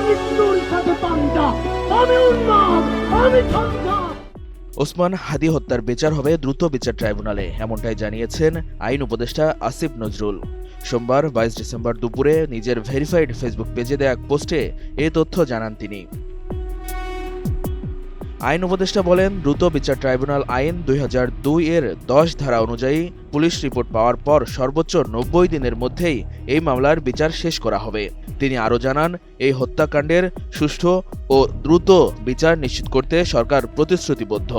মৃত্যুর সাথে পাঞ্জা, আমি উন্মাদ, আমি ঝঞ্ঝা। ওসমান হাদী হত্যার বিচার হবে দ্রুত বিচার ট্রাইব্যুনালে, এমনটাই জানিয়েছেন আইন উপদেষ্টা আসিফ নজরুল। সোমবার 22 ডিসেম্বর দুপুরে নিজের ভেরিফাইড ফেসবুক পেজে দেয়া এক পোস্টে এ তথ্য জানান তিনি। আইন উপদেষ্টা বলেন, দ্রুত বিচার ট্রাইব্যুনাল আইন 2002 এর 10 ধারা অনুযায়ী পুলিশ রিপোর্ট পাওয়ার পর সর্বোচ্চ 90 দিনের মধ্যেই এই মামলার বিচার শেষ করা হবে। তিনি আরও জানান, এই হত্যাকাণ্ডের সুষ্ঠু ও দ্রুত বিচার নিশ্চিত করতে সরকার প্রতিশ্রুতিবদ্ধ।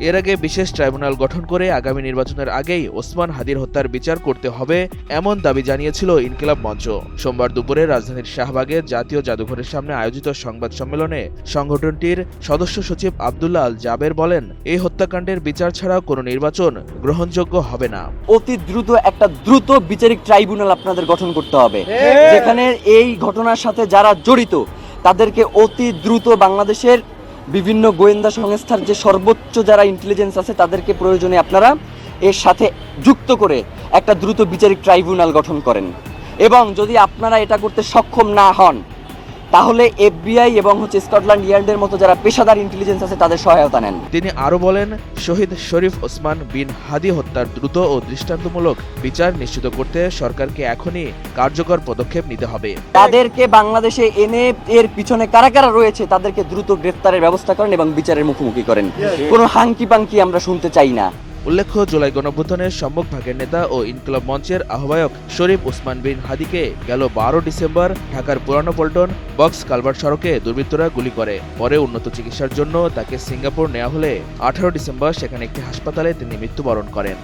এর আগে বিশেষ ট্রাইব্যুনাল গঠন করে আগামী নির্বাচনের আগেই ওসমান হাদীর হত্যার বিচার করতে হবে এমন দাবি জানিয়েছিল ইনকিলাব মঞ্চ। সোমবার দুপুরে রাজধানীর শাহবাগে জাতীয় জাদুঘরের সামনে আয়োজিত সংবাদ সম্মেলনে সংগঠনটির সদস্য সচিব আব্দুল্লাহ আল জাবের বলেন, এই হত্যাকাণ্ডের বিচার ছাড়া কোনো নির্বাচন গ্রহণযোগ্য হবে না। অতি দ্রুত একটা দ্রুত বিচারিক ট্রাইব্যুনাল আপনাদের গঠন করতে হবে, যেখানে এই ঘটনার সাথে যারা জড়িত তাদেরকে অতি দ্রুত বাংলাদেশের বিভিন্ন গোয়েন্দা সংস্থার যে সর্বোচ্চ যারা ইন্টেলিজেন্স আছে তাদেরকে প্রয়োজনে আপনারা এর সাথে যুক্ত করে একটা দ্রুত বিচারিক ট্রাইব্যুনাল গঠন করেন। এবং যদি আপনারা এটা করতে সক্ষম না হন তাহলে FBI এবং স্কটল্যান্ড ইয়ার্ডের মতো যারা পেশাদার ইন্টেলিজেন্স আছে তাদের সহায়তা নেন। তিনি আরও বলেন, শহীদ শরীফ ওসমান বিন হাদী হত্যার দ্রুত ও দৃষ্টান্তমূলক বিচার নিশ্চিত করতে সরকারকে এখনই কার্যকর পদক্ষেপ নিতে হবে। তাদেরকে বাংলাদেশে এনে এর পিছনে কারা কারা রয়েছে তাদেরকে দ্রুত গ্রেফতারের ব্যবস্থা করেন এবং বিচারের মুখোমুখি করেন। কোনো হাঙ্কি পাঙ্কি আমরা শুনতে চাই না। উল্লেখ্য, জুলাই গণঅভ্যুত্থানের সম্মুখভাগের নেতা ও ইনকিলাব মঞ্চের আহ্বায়ক শরীফ ওসমান বিন হাদীকে গেল 12 ডিসেম্বর ঢাকার পুরানো পল্টন বক্স কালভার্ট সড়কে দুর্বৃত্তরা গুলি করে। পরে উন্নত চিকিৎসার জন্য তাকে সিঙ্গাপুর নেওয়া হলে 18 ডিসেম্বর সেখানে একটি হাসপাতালে তিনি মৃত্যুবরণ করেন।